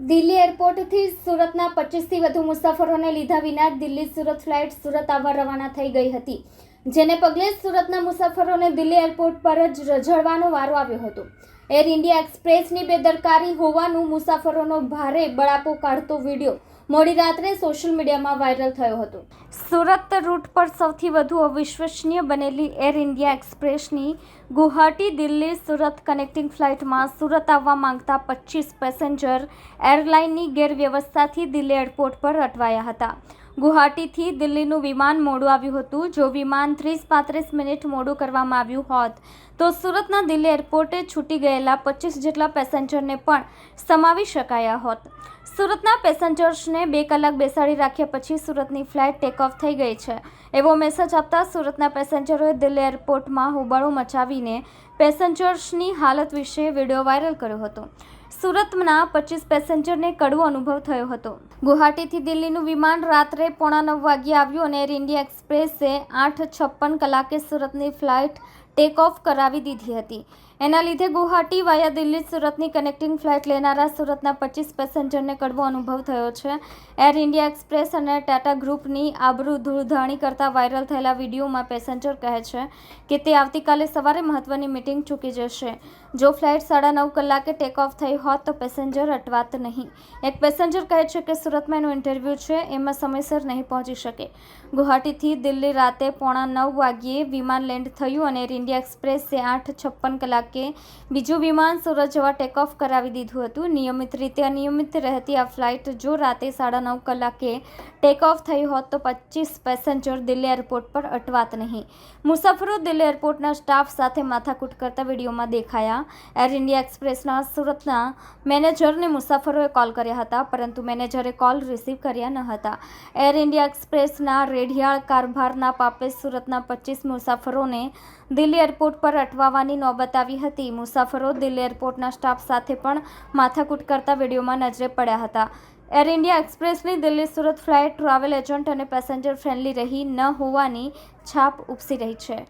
દિલ્હી એરપોર્ટથી સુરતના 25થી વધુ મુસાફરોને લીધા વિના દિલ્હી સુરત ફ્લાઇટ સુરત આવવા રવાના થઈ ગઈ હતી, જેને પગલે સુરતના મુસાફરોને દિલ્હી એરપોર્ટ પર જ રઝળવાનો વારો આવ્યો હતો. એર ઇન્ડિયા એક્સપ્રેસની બેદરકારી હોવાનું મુસાફરોનો ભારે બળાપો કાઢતો વિડીયો મોડી રાત્રે સોશિયલ મીડિયામાં વાયરલ થયો હતો. સુરત રૂટ પર સૌથી વધુ અવિશ્વસનીય બનેલી એર ઇન્ડિયા એક્સપ્રેસની ગુવાહાટી દિલ્હી સુરત કનેક્ટિંગ ફ્લાઇટમાં સુરત આવવા માંગતા 25 પેસેન્જર એરલાઇનની ગેરવ્યવસ્થાથી દિલ્હી એરપોર્ટ પર અટવાયા હતા. ગુવાહાટીથી દિલ્હીનું વિમાન મોડું આવ્યું હતું. જો વિમાન 30-35 મિનિટ મોડું કરવામાં આવ્યું હોત તો સુરતના દિલ્હી એરપોર્ટે છૂટી ગયેલા 25 જેટલા પેસેન્જરને પણ સમાવી શકાયા હોત. સુરતના પેસેન્જર્સને 2 કલાક બેસાડી રાખ્યા પછી સુરતની ફ્લાઇટ ટેક ઓફ થઈ ગઈ છે એવો મેસેજ આપતા સુરતના પેસેન્જરોએ દિલ્હી એરપોર્ટમાં હોબાળો મચાવીને પેસેન્જર્સની હાલત વિશે વિડીયો વાયરલ કર્યો હતો. સુરતના 25 પેસેન્જરને કડવો અનુભવ થયો હતો. ગુવાહાટીથી દિલ્હીનું વિમાન રાત્રે 8:45 વાગ્યે આવ્યું અને એર ઇન્ડિયા એક્સપ્રેસે 8:56 કલાકે સુરતની ફ્લાઇટ ટેક ઓફ કરાવી દીધી હતી. એના લીધે ગુવાહાટી વાયા દિલ્હી સુરતની કનેક્ટિંગ ફ્લાઇટ લેનારા સુરતના 25 પેસેન્જરને કડવો અનુભવ થયો છે. એર ઇન્ડિયા એક્સપ્રેસ અને ટાટા ગ્રુપની આબરૂ ધૂળધાણી કરતા વાયરલ થયેલા વિડીયોમાં પેસેન્જર કહે છે કે તે આવતીકાલે સવારે મહત્વની મીટિંગ ચૂકી જશે. જો ફ્લાઇટ 9:30 કલાકે ટેક ઓફ થઈ હોત તો પેસેન્જર અટવાત નહીં. એક પેસેન્જર કહે છે કે સુરતમાં એનું ઇન્ટરવ્યૂ છે, એમાં સમયસર નહીં પહોંચી શકે. ગુવાહાટીથી દિલ્હી રાતે 8:45 વાગ્યે વિમાન લેન્ડ થયું અને એર ઇન્ડિયા એક્સપ્રેસે 8:56 કલાકે બીજું વિમાન સુરત જવા ટેક ઓફ કરાવી દીધું હતું. નિયમિત રીતે અનિયમિત રહેતી આ ફ્લાઇટ જો રાતે 9:30 કલાકે ટેક ઓફ થઈ હોત તો 25 પેસેન્જર દિલ્હી એરપોર્ટ પર અટવાત નહીં. મુસાફરો દિલ્હી એરપોર્ટના સ્ટાફ સાથે માથાકૂટ કરતા વિડીયોમાં દેખાયા. એર ઇન્ડિયા એક્સપ્રેસના સુરતના મેનેજરને મુસાફરોએ કોલ કર્યા હતા, પરંતુ મેનેજરે કોલ રિસીવ કર્યા ન હતા. એર ઇન્ડિયા એક્સપ્રેસના રેઢિયાળ કારભારના પાપે સુરતના 25 મુસાફરોને દિલ્હી એરપોર્ટ પર અટવાવાની નોબત આવી હતી. મુસાફરો દિલ્હી એરપોર્ટના સ્ટાફ સાથે પણ માથાકૂટ કરતા વિડીયોમાં નજરે પડ્યા હતા. એર ઇન્ડિયા એક્સપ્રેસની Delhi Surat flight travel agent અને પેસેન્જર ફ્રેન્ડલી રહી ન હોવાની છાપ ઉપસી રહી છે.